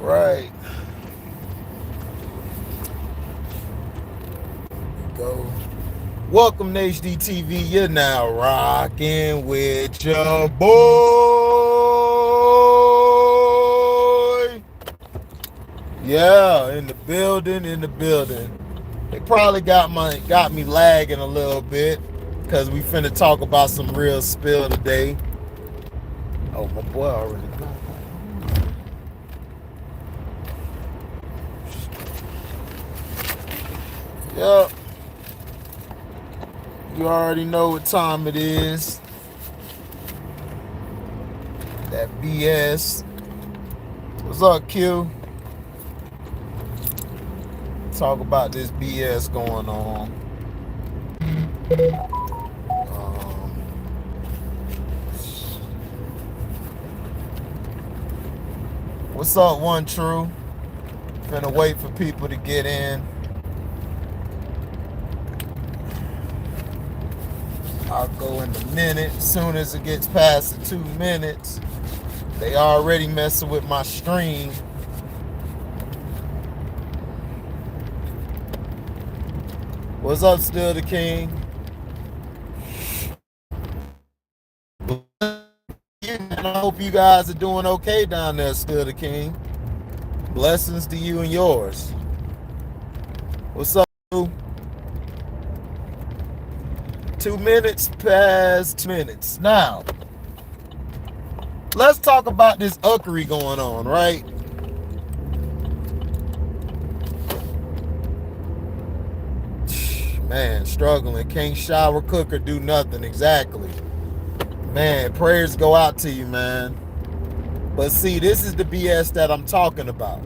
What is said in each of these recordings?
right. Go. Welcome to HDTV. You're now rocking with your boy. Yeah, in the building, They probably got me lagging a little bit because we finna talk about some real spill today. Oh, my boy already got that. Yep. You already know what time it is. That BS. What's up, Q? Talk about this BS going on. What's up, One True? Finna wait for people to get in. I'll go in a minute. As soon as it gets past the 2 minutes, they already messing with my stream. What's up, Still the King? And I hope you guys are doing okay down there, Still the King. Blessings to you and yours. What's up? 2 minutes past 2 minutes. Now, let's talk about this uckery going on, right? Man, struggling. Can't shower, cook, or do nothing. Exactly. Man, prayers go out to you, man. But see, this is the BS that I'm talking about.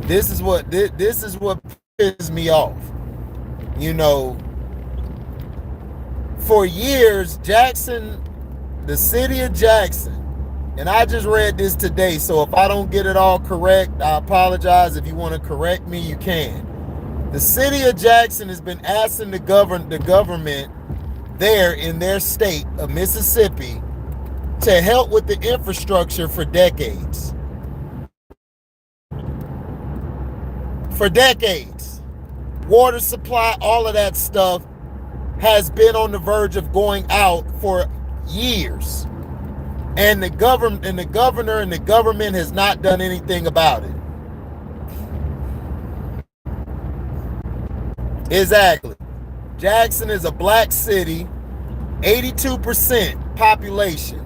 This is what pisses me off. You know, for years, Jackson, the city of Jackson, and I just read this today, so if I don't get it all correct, I apologize. If you want to correct me, you can. The city of Jackson has been asking the government there in their state of Mississippi to help with the infrastructure for decades. For decades. Water supply, all of that stuff has been on the verge of going out for years. And the governor and the government has not done anything about it. Exactly. Jackson is a black city, 82% population.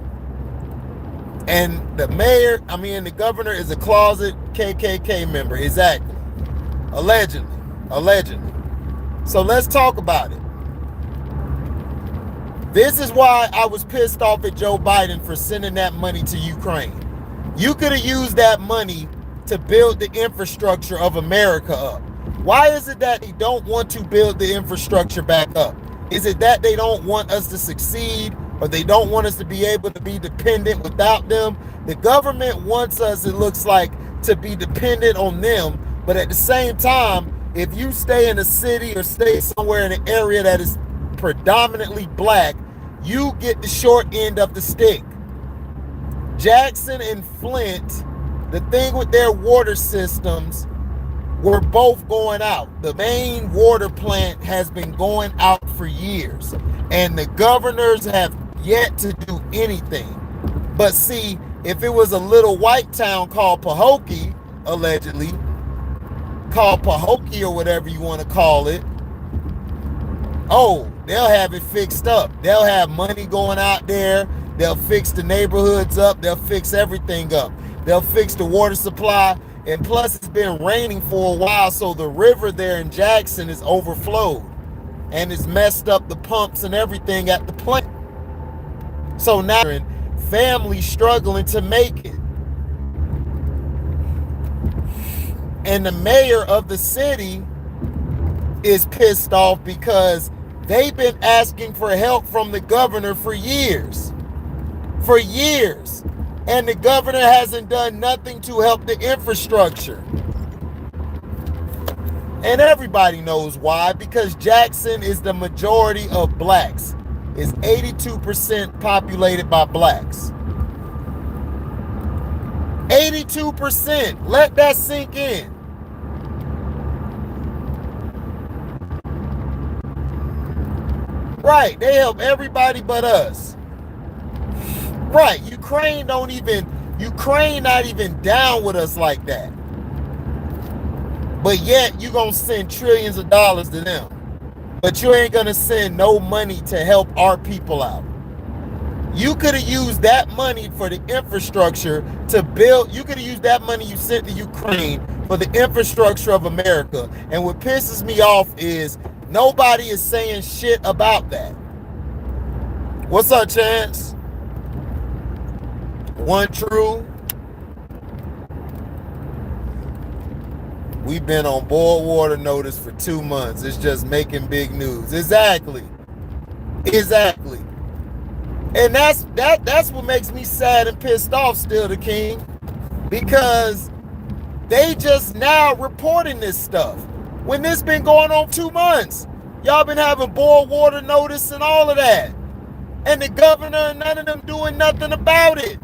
And the governor is a closet KKK member. Exactly. Allegedly. So let's talk about it. This is why I was pissed off at Joe Biden for sending that money to Ukraine. You could have used that money to build the infrastructure of America up. Why is it that they don't want to build the infrastructure back up? Is it that they don't want us to succeed, or they don't want us to be able to be dependent without them? The government wants us, it looks like, to be dependent on them. But at the same time, if you stay in a city or stay somewhere in an area that is predominantly black, you get the short end of the stick. Jackson and Flint, the thing with their water systems, were both going out. The main water plant has been going out for years, and the governors have yet to do anything. But see, if it was a little white town called Pahokee, allegedly, called Pahokee or whatever you want to call it, oh, they'll have it fixed up. They'll have money going out there. They'll fix the neighborhoods up. They'll fix everything up. They'll fix the water supply. And plus, it's been raining for a while, so the river there in Jackson is overflowed. And it's messed up the pumps and everything at the plant. So now families struggling to make it. And the mayor of the city is pissed off because they've been asking for help from the governor for years. For years. And the governor hasn't done nothing to help the infrastructure. And everybody knows why, because Jackson is the majority of blacks. It's 82% populated by blacks. 82 22%. Let that sink in. Right, they help everybody but us. Right, Ukraine not even down with us like that. But yet you gonna send trillions of dollars to them. But you ain't gonna send no money to help our people out. You could have used that money for the infrastructure to build. You could have used that money you sent to Ukraine for the infrastructure of America. And what pisses me off is nobody is saying shit about that. What's up, Chance? One True. We've been on boil water notice for 2 months. It's just making big news. Exactly. And that's what makes me sad and pissed off still, the king. Because they just now reporting this stuff. When this been going on 2 months. Y'all been having boil water notice and all of that. And the governor and none of them doing nothing about it.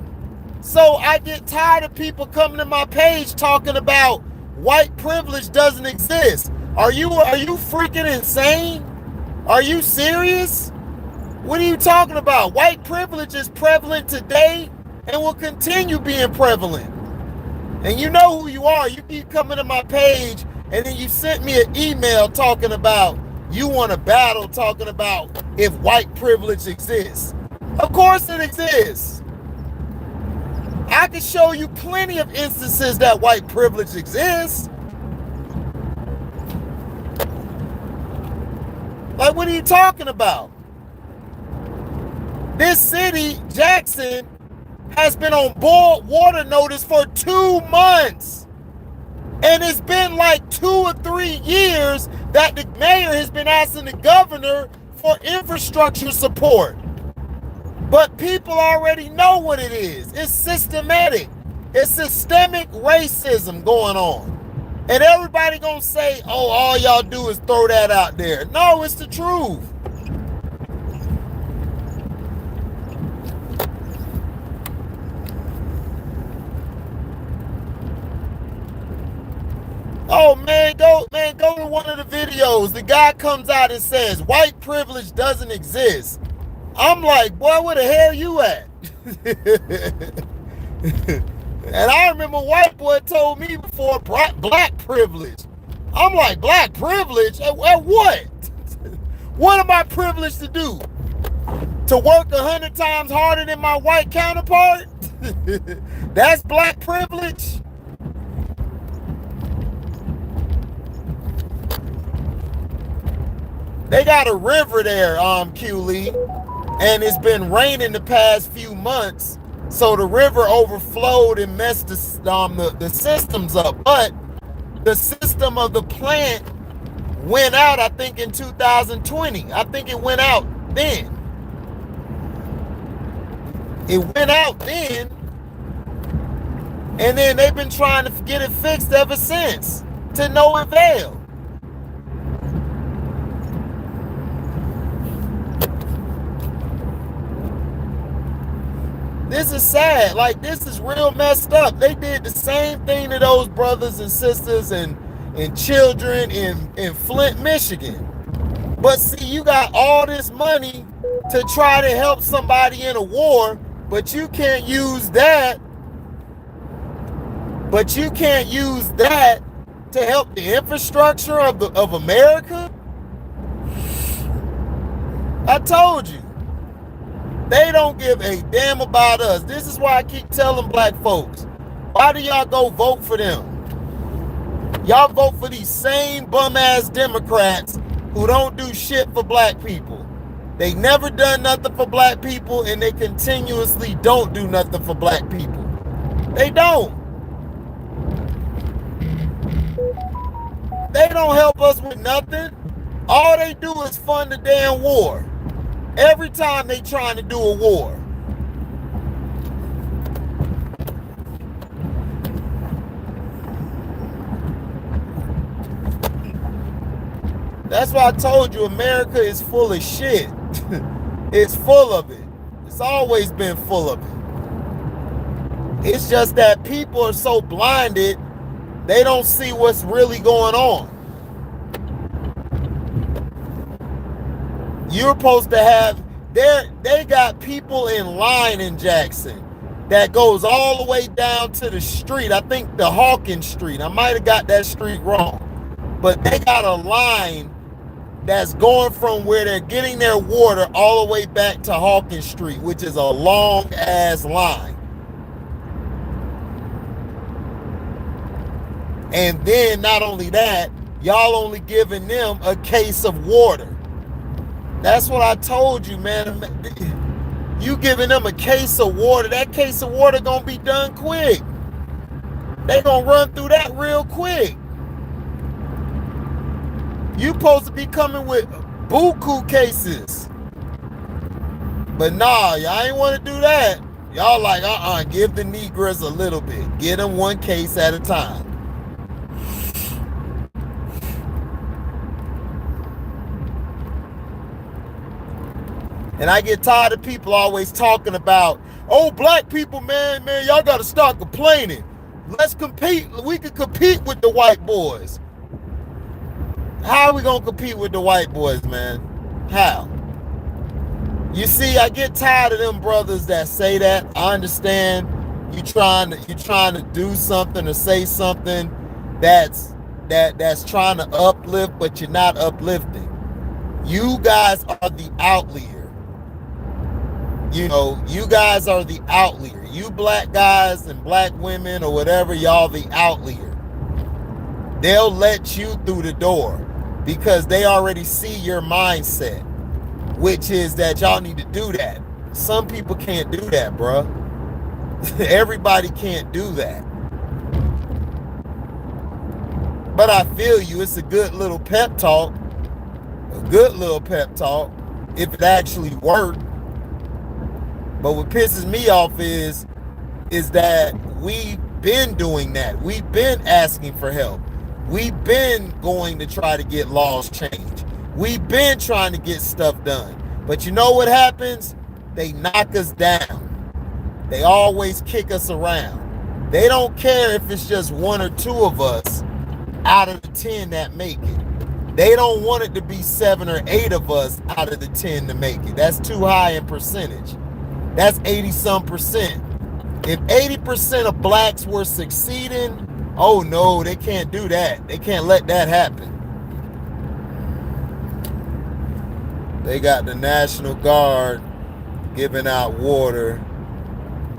So I get tired of people coming to my page talking about white privilege doesn't exist. Are you freaking insane? Are you serious? What are you talking about? White privilege is prevalent today and will continue being prevalent. And you know who you are. You keep coming to my page and then you sent me an email talking about you want to battle talking about if white privilege exists. Of course it exists. I can show you plenty of instances that white privilege exists. Like, what are you talking about? This city, Jackson, has been on boil water notice for 2 months. And it's been like 2 or 3 years that the mayor has been asking the governor for infrastructure support. But people already know what it is. It's systematic. It's systemic racism going on. And everybody gonna say, oh, all y'all do is throw that out there. No, it's the truth. Oh man, go to one of the videos. The guy comes out and says, white privilege doesn't exist. I'm like, boy, where the hell you at? And I remember white boy told me before, black privilege. I'm like, black privilege? At what? What am I privileged to do? To work 100 times harder than my white counterpart? That's black privilege? They got a river there, Q Lee, and it's been raining the past few months, so the river overflowed and messed the systems up. But the system of the plant went out, I think, in 2020. I think it went out then. It went out then, and then they've been trying to get it fixed ever since, to no avail. This is sad. Like, this is real messed up. They did the same thing to those brothers and sisters and children in Flint, Michigan. But see, you got all this money to try to help somebody in a war, but you can't use that. But you can't use that to help the infrastructure of America. I told you. They don't give a damn about us. This is why I keep telling black folks, why do y'all go vote for them? Y'all vote for these same bum-ass Democrats who don't do shit for black people. They never done nothing for black people, and they continuously don't do nothing for black people. They don't. They don't help us with nothing. All they do is fund the damn war. Every time they trying to do a war. That's why I told you America is full of shit. It's full of it. It's always been full of it. It's just that people are so blinded, they don't see what's really going on. You're supposed to have, they got people in line in Jackson that goes all the way down to the street. I think the Hawkins Street. I might have got that street wrong. But they got a line that's going from where they're getting their water all the way back to Hawkins Street, which is a long ass line. And then not only that, y'all only giving them a case of water. That's what I told you, man. You giving them a case of water, that case of water gonna be done quick. They gonna run through that real quick. You supposed to be coming with buku cases. But nah, y'all ain't want to do that. Y'all like, give the Negroes a little bit. Get them one case at a time. And I get tired of people always talking about, oh, black people, man, y'all got to start complaining. Let's compete. We can compete with the white boys. How are we going to compete with the white boys, man? How? You see, I get tired of them brothers that say that. I understand you trying to do something or say something that's trying to uplift, but you're not uplifting. You guys are the outlier. You know, you guys are the outlier. You black guys and black women or whatever, y'all the outlier. They'll let you through the door because they already see your mindset, which is that y'all need to do that. Some people can't do that, bruh. Everybody can't do that. But I feel you. It's a good little pep talk. A good little pep talk if it actually worked. But what pisses me off is that we've been doing that. We've been asking for help. We've been going to try to get laws changed. We've been trying to get stuff done. But you know what happens? They knock us down. They always kick us around. They don't care if it's just one or two of us out of the 10 that make it. They don't want it to be 7 or 8 of us out of the 10 to make it. That's too high in percentage. That's 80-some%. If 80% of blacks were succeeding, oh no, they can't do that. They can't let that happen. They got the National Guard giving out water.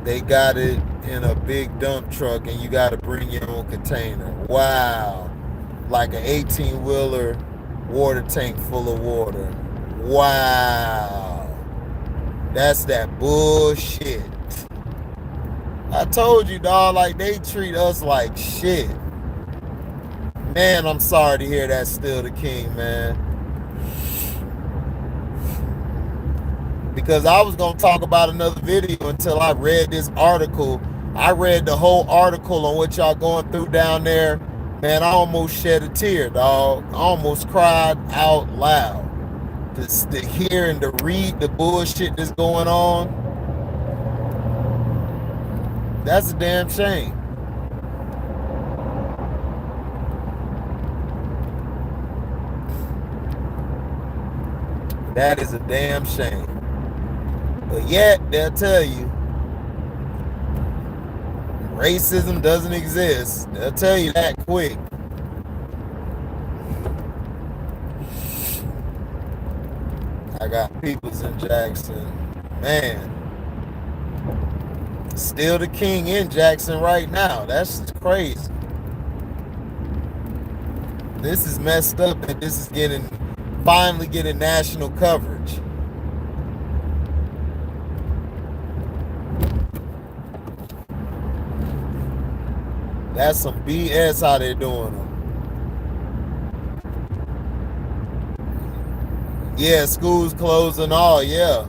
They got it in a big dump truck and you got to bring your own container. Wow. Like an 18-wheeler water tank full of water. Wow. That's that bullshit. I told you, dog, like they treat us like shit. Man, I'm sorry to hear that's still the king, man. Because I was going to talk about another video until I read this article. I read the whole article on what y'all going through down there. Man, I almost shed a tear, dog. I almost cried out loud. To hear and to read the bullshit that's going on. That's a damn shame. That is a damn shame. But yet, they'll tell you, racism doesn't exist. They'll tell you that quick. I got peoples in Jackson. Man. Still the king in Jackson right now. That's crazy. This is messed up and this is finally getting national coverage. That's some BS how they're doing them. Yeah, schools closed and all, yeah.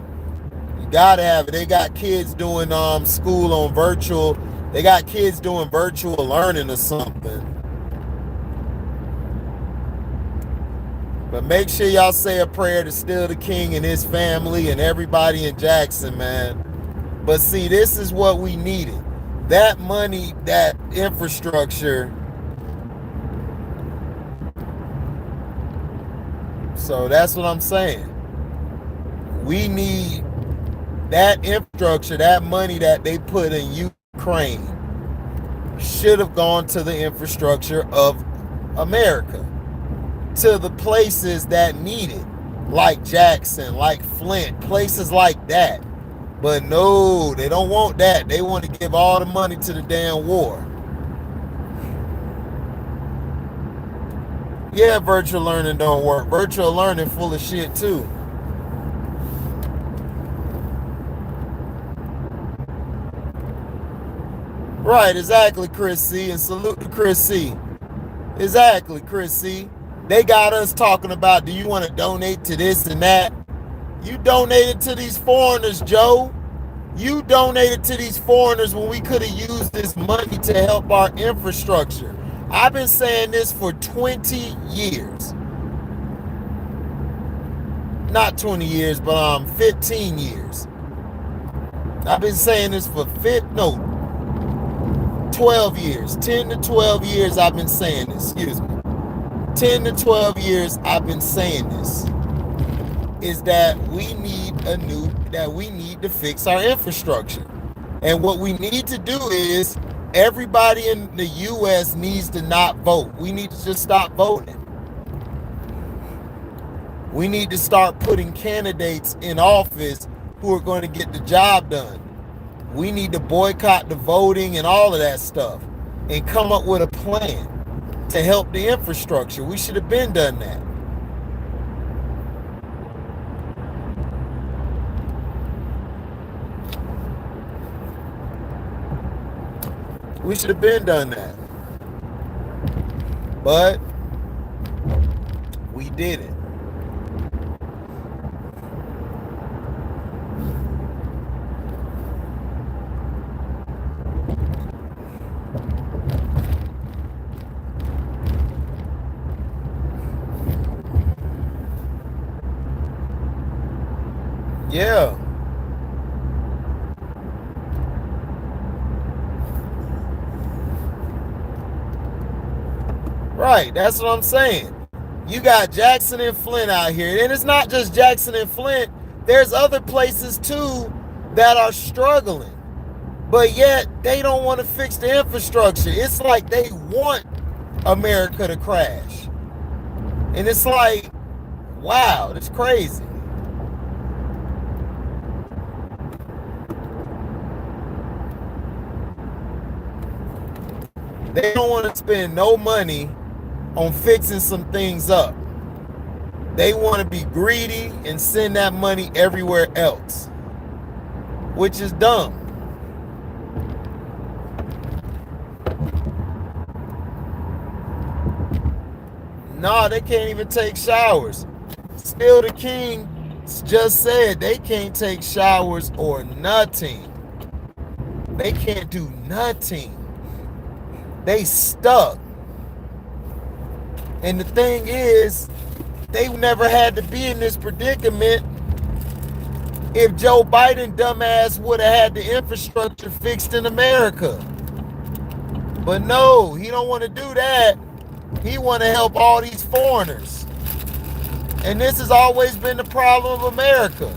You gotta have it. They got kids doing school on virtual. They got kids doing virtual learning or something. But make sure y'all say a prayer to Still the King and his family and everybody in Jackson, man. But see, this is what we needed. that money, that infrastructure. So that's what I'm saying. We need that infrastructure, that money that they put in Ukraine should have gone to the infrastructure of America, to the places that need it, like Jackson, like Flint, places like that. But no, they don't want that. They want to give all the money to the damn war. Yeah, virtual learning don't work. Virtual learning full of shit too. Right, exactly, Chris C. And salute to Chris C. Exactly, Chris C. They got us talking about, do you want to donate to this and that? You donated to these foreigners, Joe. You donated to these foreigners when we could have used this money to help our infrastructure. I've been saying this for 20 years. Not 20 years, but 15 years. I've been saying this for 12 years. 10 to 12 years I've been saying this. Excuse me. 10 to 12 years I've been saying this. Is that we need to fix our infrastructure. And what we need to do is everybody in the US needs to not vote. We need to just stop voting. We need to start putting candidates in office who are going to get the job done. We need to boycott the voting and all of that stuff and come up with a plan to help the infrastructure. We should have been done that. We should have been done that. But we didn't. Yeah. Right, that's what I'm saying. You got Jackson and Flint out here. And it's not just Jackson and Flint. There's other places too that are struggling. But yet they don't want to fix the infrastructure. It's like they want America to crash. And it's like, wow, that's crazy. They don't want to spend no money on fixing some things up. They want to be greedy and send that money everywhere else, which is dumb. No, they can't even take showers. Still, the king just said they can't take showers or nothing. They can't do nothing. They stuck. And the thing is, they never had to be in this predicament if Joe Biden dumbass would have had the infrastructure fixed in America. But no, he don't want to do that. He want to help all these foreigners. And this has always been the problem of America.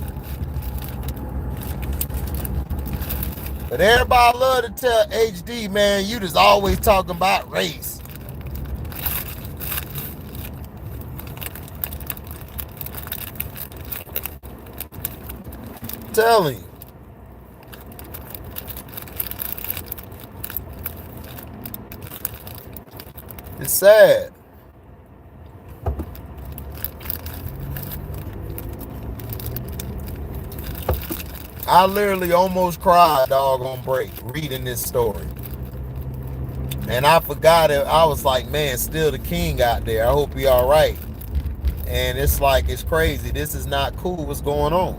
But everybody love to tell HD, man, you just always talking about race. Tell him. It's sad. I literally almost cried, doggone break, reading this story. And I forgot it. I was like, man, still the king out there. I hope he all right. And it's like, it's crazy. This is not cool. What's going on?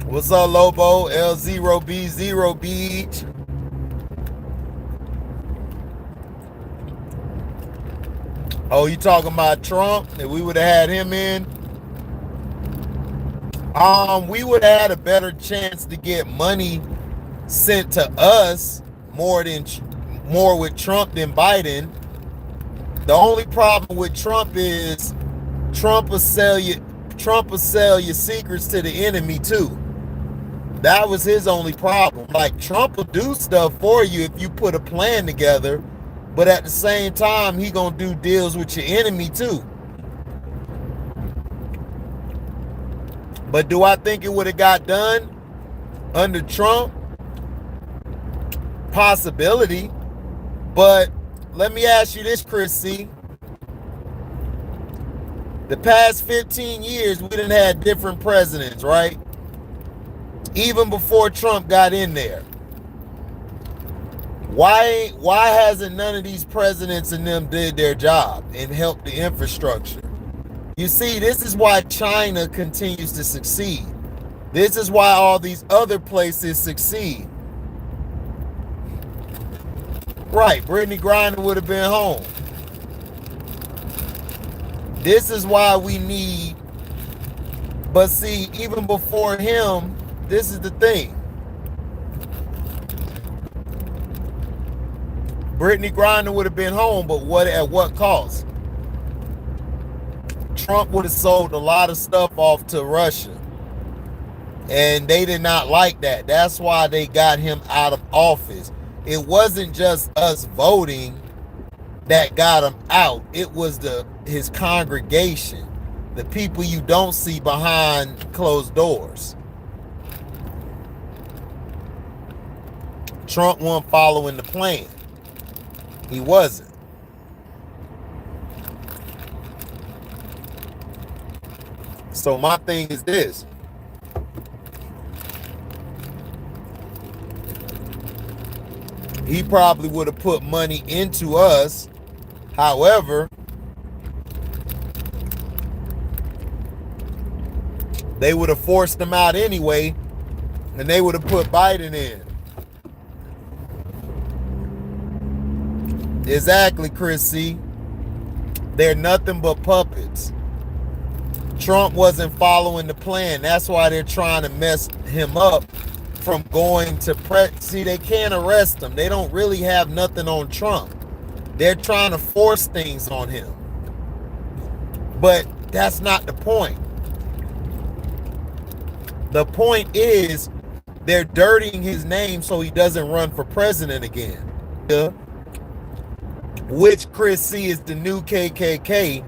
What's up, Lobo? L0B0 Beach. Oh, you talking about Trump? That we would have had him in? We would have had a better chance to get money sent to us more with Trump than Biden. The only problem with Trump is Trump will sell your secrets to the enemy too. That was his only problem. Like, Trump will do stuff for you if you put a plan together, but at the same time, he gonna do deals with your enemy too. But do I think it would have got done under Trump? Possibility. But let me ask you this, Chris C. The past 15 years, we done had different presidents, right? Even before Trump got in there. Why hasn't none of these presidents and them did their job and helped the infrastructure? You see, this is why China continues to succeed. This is why all these other places succeed. Right, Brittany Griner would have been home. This is why we need, but see, even before him, this is the thing. Brittany Griner would have been home, but at what cost? Trump would have sold a lot of stuff off to Russia. And they did not like that. That's why they got him out of office. It wasn't just us voting that got him out. It was his congregation, the people you don't see behind closed doors. Trump wasn't following the plan. He wasn't. So my thing is this. He probably would have put money into us. However, they would have forced him out anyway, and they would have put Biden in. Exactly, Chris C. They're nothing but puppets. Trump wasn't following the plan. That's why they're trying to mess him up from going to see, they can't arrest him. They don't really have nothing on Trump. They're trying to force things on him. But that's not the point. The point is they're dirtying his name so he doesn't run for president again. Yeah. Which Chris C is the new KKK.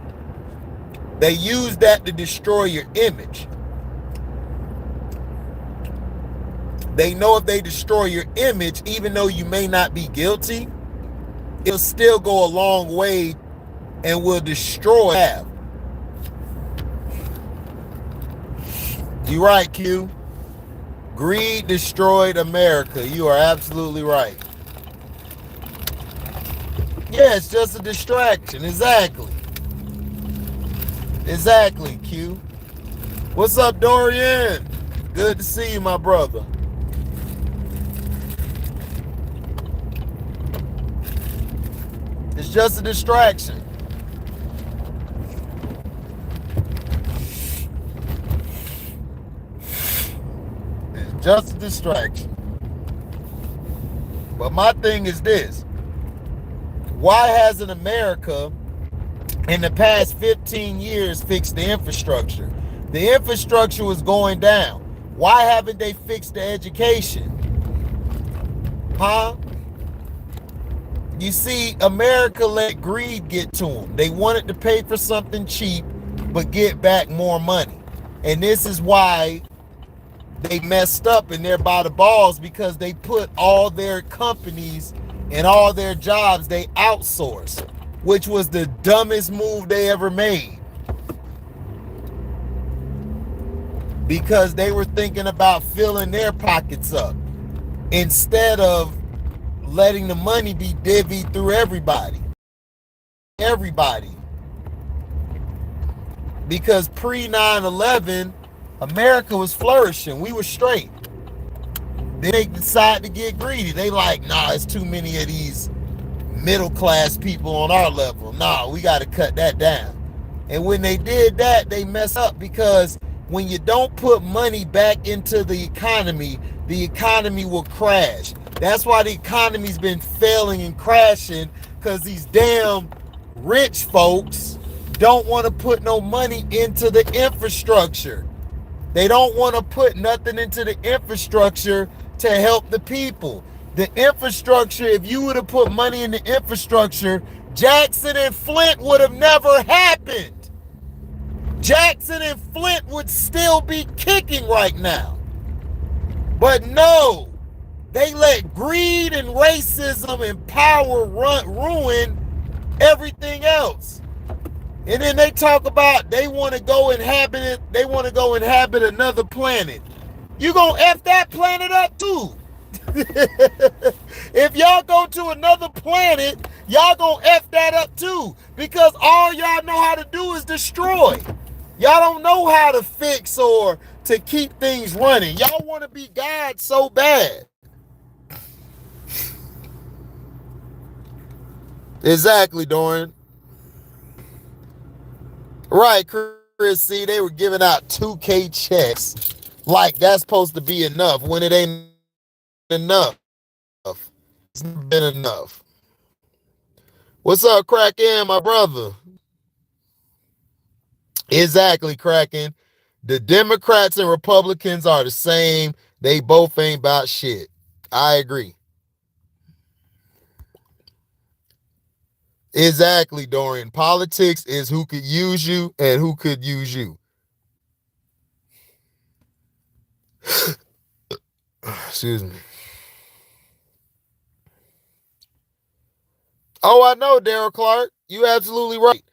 They use that to destroy your image. They know if they destroy your image, even though you may not be guilty, it'll still go a long way and will destroy that. You're right, Q. Greed destroyed America. You are absolutely right. Yeah, it's just a distraction. Exactly. Exactly, Q. What's up, Dorian? Good to see you, my brother. It's just a distraction. It's just a distraction. But my thing is this. Why hasn't America in the past 15 years fixed the infrastructure? The infrastructure was going down. Why haven't they fixed the education? Huh? You see, America let greed get to them. They wanted to pay for something cheap, but get back more money. And this is why they messed up and they're by the balls, because they put all their companies and all their jobs, they outsourced, which was the dumbest move they ever made. Because they were thinking about filling their pockets up instead of letting the money be divvied through everybody. Everybody. Because pre 9/11, America was flourishing. We were straight. Then they decided to get greedy. They like, nah, it's too many of these middle class people on our level. Nah, we got to cut that down. And when they did that, they mess up, because when you don't put money back into the economy will crash. That's why the economy's been failing and crashing, because these damn rich folks don't want to put no money into the infrastructure. They don't want to put nothing into the infrastructure to help the people. The infrastructure, if you would have put money in the infrastructure, Jackson and Flint would have never happened. Jackson and Flint would still be kicking right now. But no, they let greed and racism and power ruin everything else. And then they talk about they want to go inhabit it. They want to go inhabit another planet. You gonna F that planet up too. If y'all go to another planet, y'all gonna F that up too. Because all y'all know how to do is destroy. Y'all don't know how to fix or to keep things running. Y'all want to be God so bad. Exactly, Dorian. Right, Chris. See, they were giving out 2K checks like that's supposed to be enough when it ain't enough. It's not been enough. What's up, Kraken, my brother? Exactly, Kraken. The Democrats and Republicans are the same. They both ain't about shit. I agree. Exactly, Dorian. Politics is who could use you and who could use you. Excuse me. Oh, I know, Daryl Clark. You absolutely right.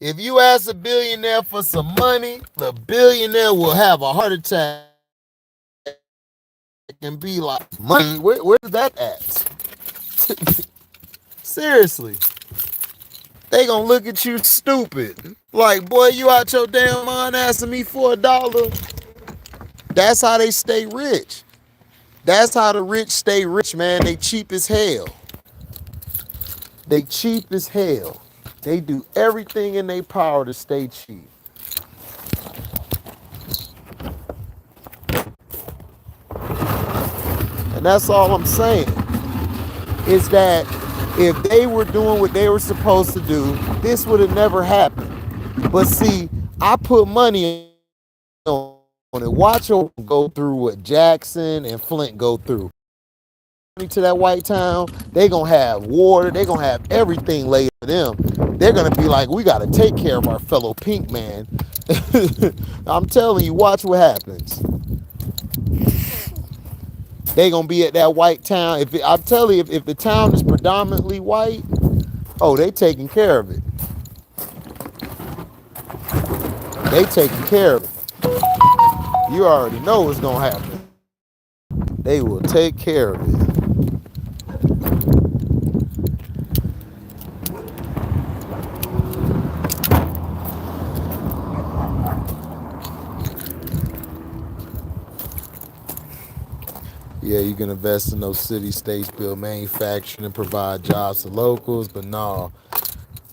If you ask a billionaire for some money, the billionaire will have a heart attack and be like, money, where's that at? Seriously. They gonna look at you stupid. Like, boy, you out your damn mind asking me for $1? That's how they stay rich. That's how the rich stay rich, man. They cheap as hell. They cheap as hell. They do everything in their power to stay cheap. And that's all I'm saying. Is that if they were doing what they were supposed to do, this would have never happened. But see, I put money on it. Watch them go through what Jackson and Flint go through. To that white town, they gonna have water, they gonna have everything laid for them. They're gonna be like, we gotta take care of our fellow pink man. I'm telling you, watch what happens. They gonna be at that white town. I'm telling you, if the town is predominantly white, oh, they taking care of it. They taking care of it. You already know what's gonna happen. They will take care of it. Yeah, you can invest in those cities, states, build manufacturing, and provide jobs to locals, but no.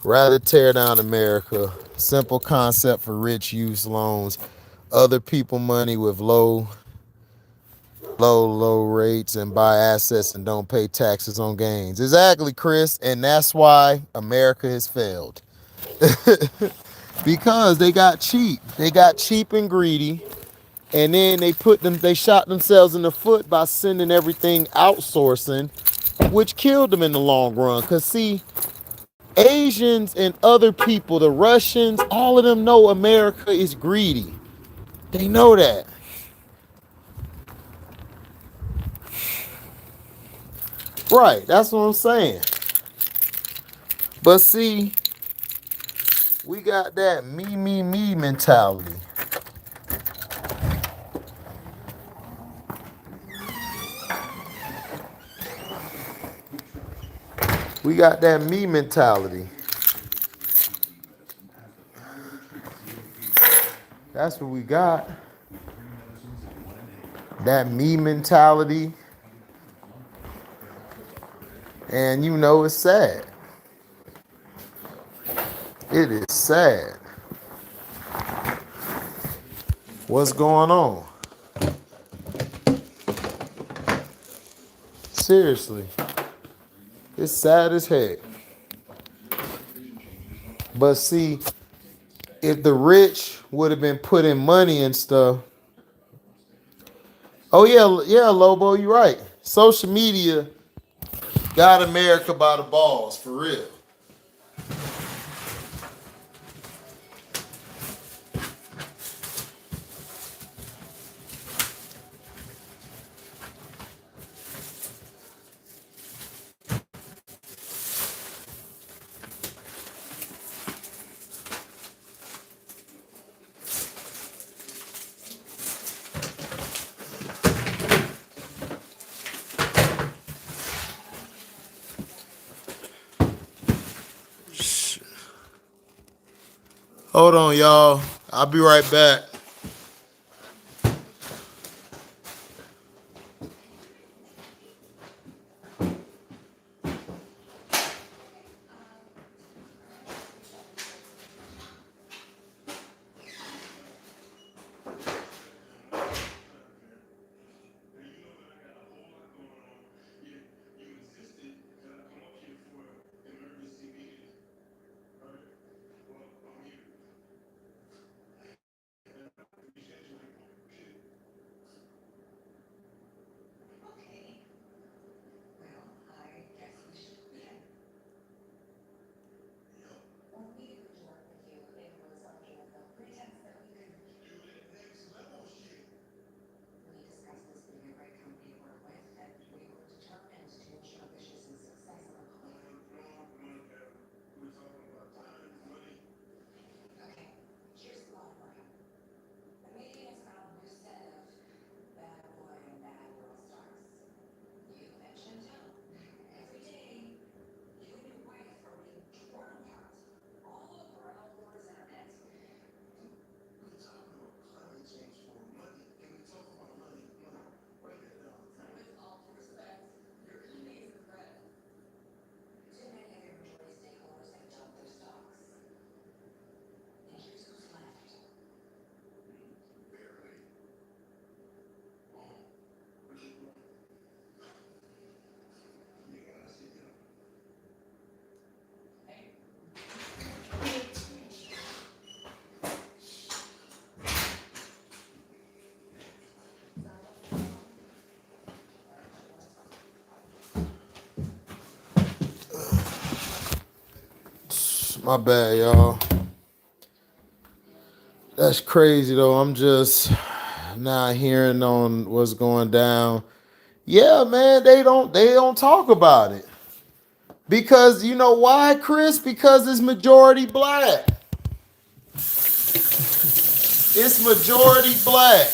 Rather tear down America. Simple concept for rich use loans. Other people money with low rates and buy assets and don't pay taxes on gains. Exactly, Chris. And that's why America has failed. Because they got cheap. They got cheap and greedy. And then they shot themselves in the foot by sending everything outsourcing, which killed them in the long run. Because see, Asians and other people, the Russians, all of them know America is greedy. They know that. Right, that's what I'm saying. But see, we got that me mentality. We got that me mentality. That's what we got. That me mentality. And you know it's sad. It is sad. What's going on? Seriously. It's sad as heck. But see, if the rich would have been putting money and stuff. Oh yeah, Lobo, you're right. Social media got America by the balls, for real. Hold on, y'all. I'll be right back. My bad, y'all. That's crazy though. I'm just not hearing on what's going down. Yeah, man, they don't talk about it. Because you know why, Chris? Because it's majority black. It's majority black.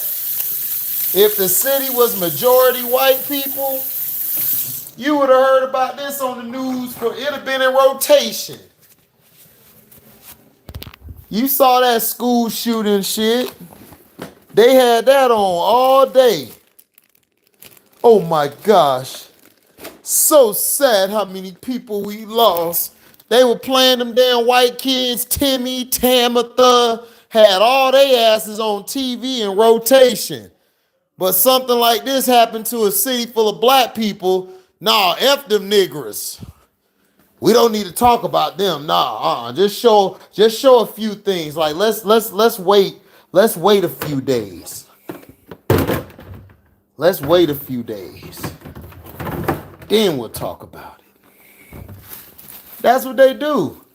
If the city was majority white people, you would have heard about this on the news. It'd have been in rotation. You saw that school shooting shit. They had that on all day. Oh my gosh. So sad how many people we lost. They were playing them damn white kids, Timmy, Tamitha, had all their asses on TV in rotation. But something like this happened to a city full of black people. Nah, F them niggers. We don't need to talk about them. Nah, just show a few things. Like let's wait. Let's wait a few days. Let's wait a few days. Then we'll talk about it. That's what they do.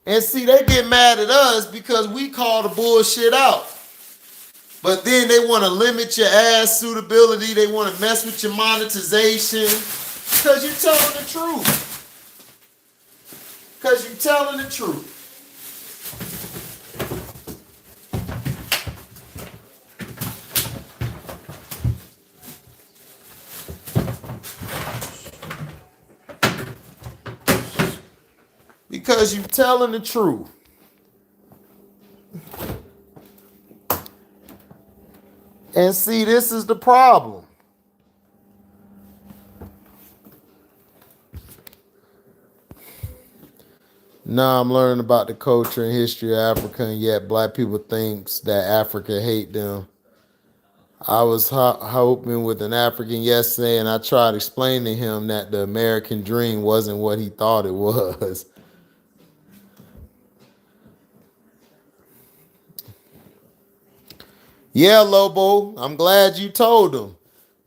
And see, they get mad at us because we call the bullshit out. But then they want to limit your ass suitability. They want to mess with your monetization. Because you're telling the truth. Because you're telling the truth. Because you're telling the truth. And see, this is the problem. Now I'm learning about the culture and history of Africa, and yet black people thinks that Africa hate them. I was hoping with an African yesterday, and I tried explaining to him that the American dream wasn't what he thought it was. Yeah, Lobo, I'm glad you told him.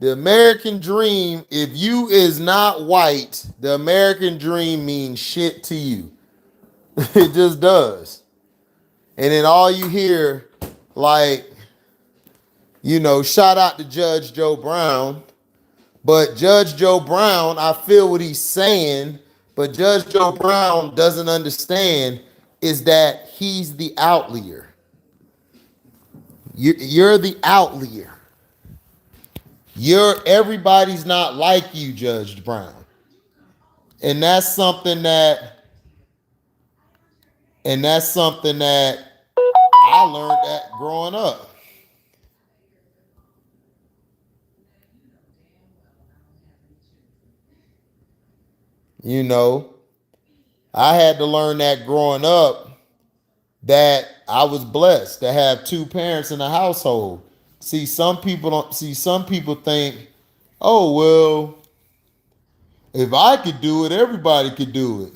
The American dream, if you is not white, the American dream means shit to you. It just does. And then all you hear, like, shout out to Judge Joe Brown. But Judge Joe Brown, I feel what he's saying, but Judge Joe Brown doesn't understand is that he's the outlier. You're the outlier. Everybody's not like you, Judge Brown. And that's something that I learned that growing up. I had to learn that growing up, that I was blessed to have two parents in the household. Some people think, oh well, if I could do it, everybody could do it.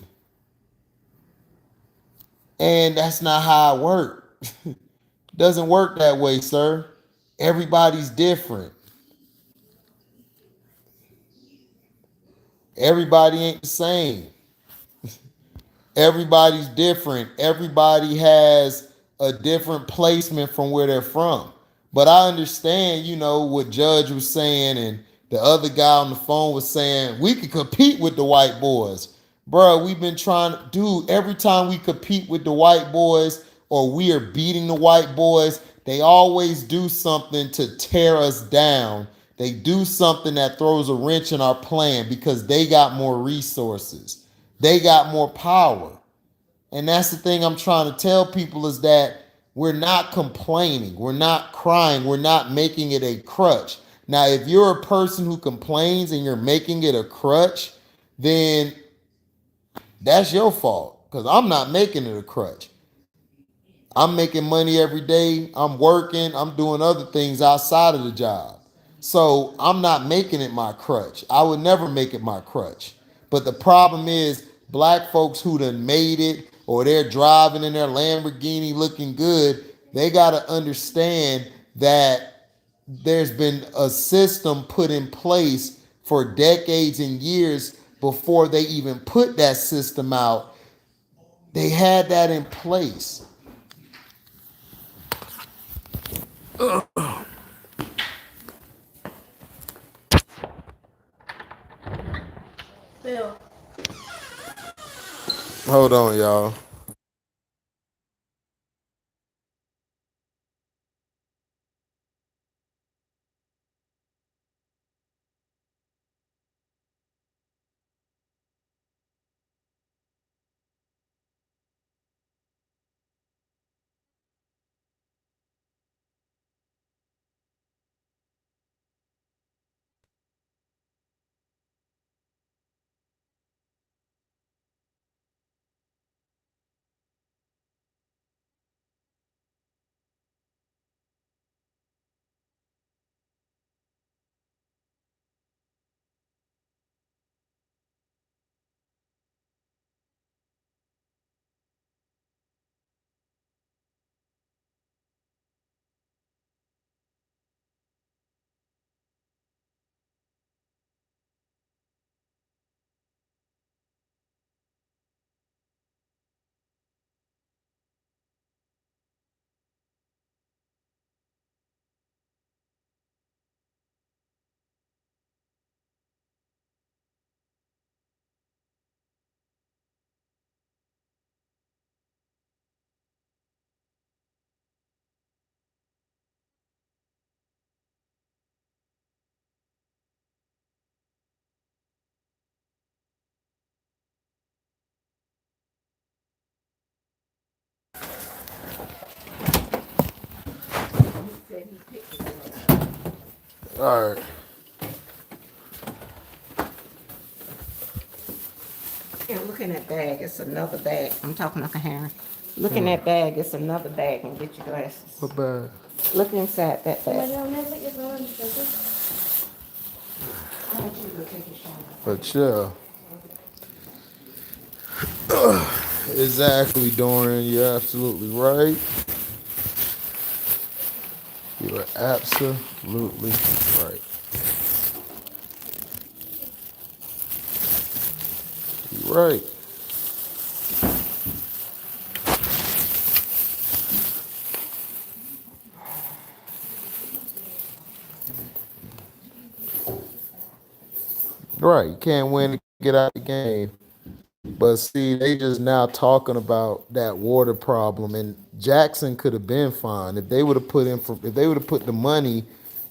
And that's not how it works. Doesn't work that way, sir. Everybody's different. Everybody ain't the same. Everybody's different. Everybody has a different placement from where they're from. But I understand, what Judge was saying, and the other guy on the phone was saying, we could compete with the white boys. Bro, we've been trying to do, every time we compete with the white boys or we are beating the white boys, they always do something to tear us down. They do something that throws a wrench in our plan because they got more resources. They got more power. And that's the thing I'm trying to tell people, is that we're not complaining. We're not crying. We're not making it a crutch. Now, if you're a person who complains and you're making it a crutch, then that's your fault, because I'm not making it a crutch. I'm making money every day. I'm working. I'm doing other things outside of the job. So I'm not making it my crutch. I would never make it my crutch. But the problem is, black folks who done made it, or they're driving in their Lamborghini looking good, they got to understand that there's been a system put in place for decades and years before they even put that system out. They had that in place. Bill. Hold on, y'all. All right. Yeah, look in that bag. It's another bag. I'm talking Uncle Harry. Look in that bag. It's another bag and get your glasses. What bag? Look inside that bag. But I'll never get one on sugar. I want you to go take a shower. But yeah, exactly, Dorian. You're absolutely right. You are absolutely right. You're right. Right. You can't win to get out of the game. But see, they just now talking about that water problem, and Jackson could have been fine if they would have if they would have put the money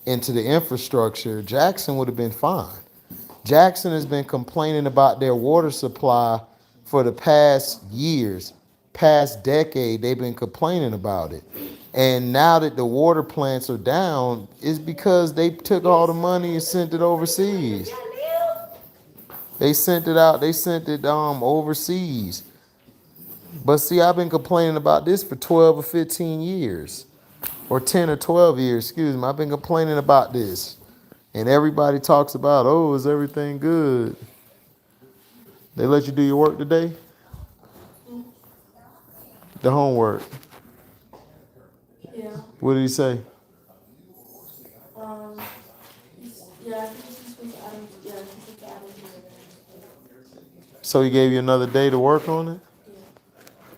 into the infrastructure. Jackson would have been fine. Jackson has been complaining about their water supply for the past years, past decade. They've been complaining about it, and now that the water plants are down, it's because they took all the money and sent it overseas. They sent it out. They sent it overseas. But see, I've been complaining about this for 12 or 15 years, or 10 or 12 years, excuse me. I've been complaining about this. And everybody talks about, oh, is everything good? They let you do your work today? The homework. Yeah. What did he say? Yeah, I think this is with Adam. Yeah, this is with Adam. So he gave you another day to work on it? Yeah.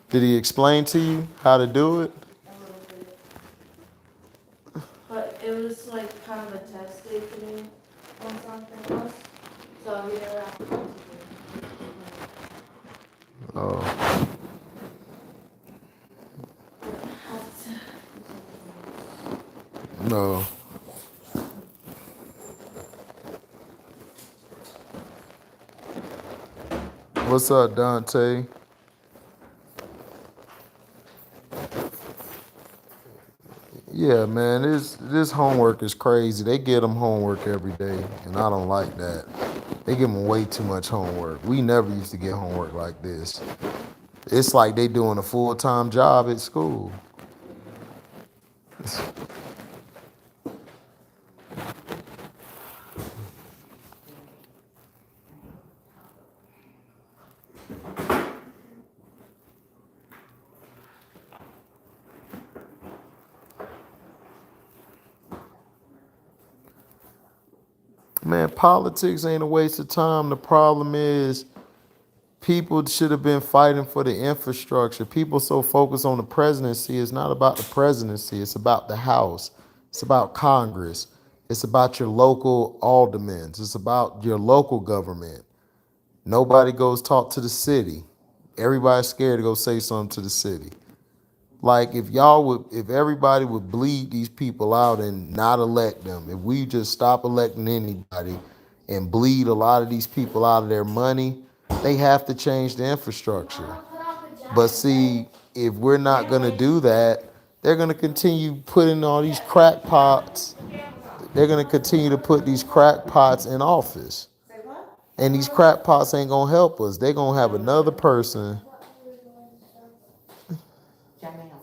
Did he explain to you how to do it? A little bit. But it was like kind of a test day for me on something else. So we never have to go Oh, no. What's up, Dante? Yeah, man, this homework is crazy. They get them homework every day, and I don't like that. They give them way too much homework. We never used to get homework like this. It's like they doing a full-time job at school. Man, politics ain't a waste of time. The problem is people should have been fighting for the infrastructure. People so focused on the presidency. It's not about the presidency. It's about the House. It's about Congress. It's about your local aldermen. It's about your local government. Nobody goes talk to the city. Everybody's scared to go say something to the city. Like if everybody would bleed these people out and not elect them, if we just stop electing anybody and bleed a lot of these people out of their money, they have to change the infrastructure. But see, if we're not gonna do that, they're gonna continue putting all these crackpots. They're gonna continue to put these crackpots in office. And these crackpots ain't gonna help us. They're gonna have another person. Janelle,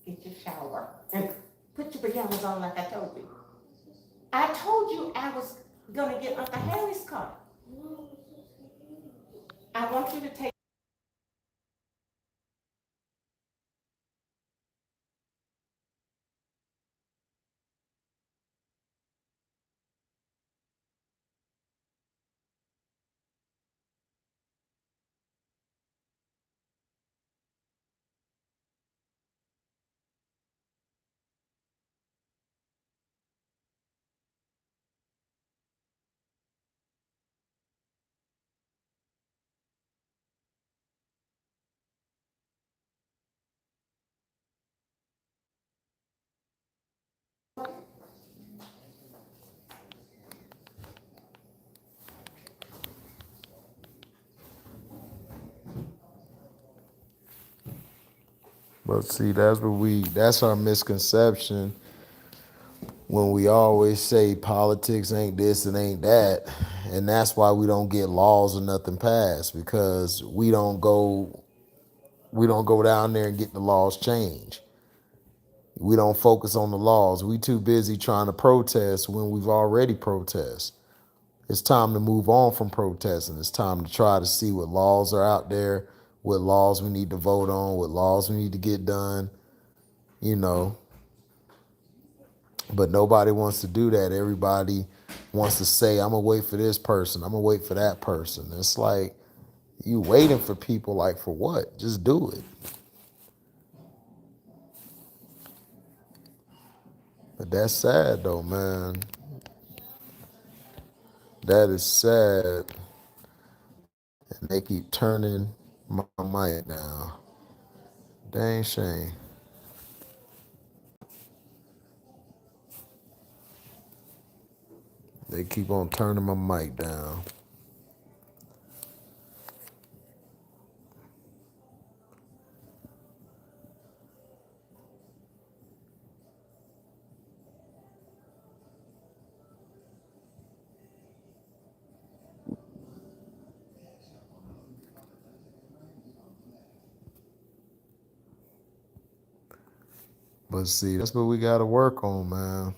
get your shower and put your pajamas on like I told you. I told you I was gonna get Uncle Harry's car. I want you to take. But see, that's our misconception when we always say politics ain't this and ain't that. And that's why we don't get laws or nothing passed, because we don't go down there and get the laws changed. We don't focus on the laws. We too busy trying to protest when we've already protested. It's time to move on from protesting. It's time to try to see what laws are out there, what laws we need to vote on, what laws we need to get done, you know. But nobody wants to do that. Everybody wants to say, I'm going to wait for this person. I'm going to wait for that person. It's like, you waiting for people, like, for what? Just do it. But that's sad, though, man. That is sad. And they keep turning my mic down. Dang shame. They keep on turning my mic down. But see, that's what we got to work on, man.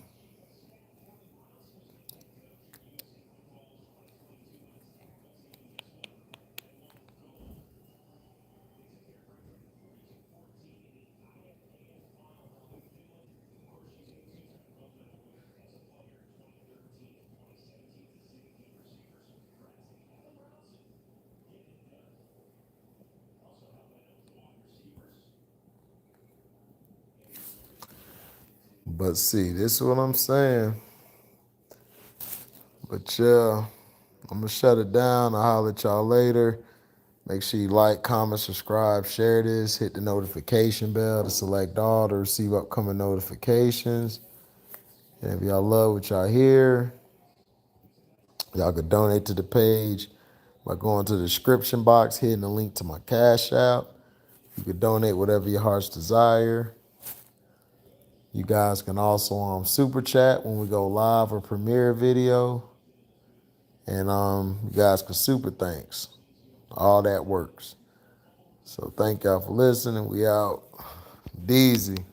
But see, this is what I'm saying. But yeah, I'm going to shut it down. I'll holler at y'all later. Make sure you like, comment, subscribe, share this. Hit the notification bell to select all to receive upcoming notifications. And if y'all love what y'all hear, y'all could donate to the page by going to the description box, hitting the link to my Cash App. You could donate whatever your heart's desire. You guys can also super chat when we go live or premiere a video. And you guys can super thanks. All that works. So thank y'all for listening. We out. Deezy.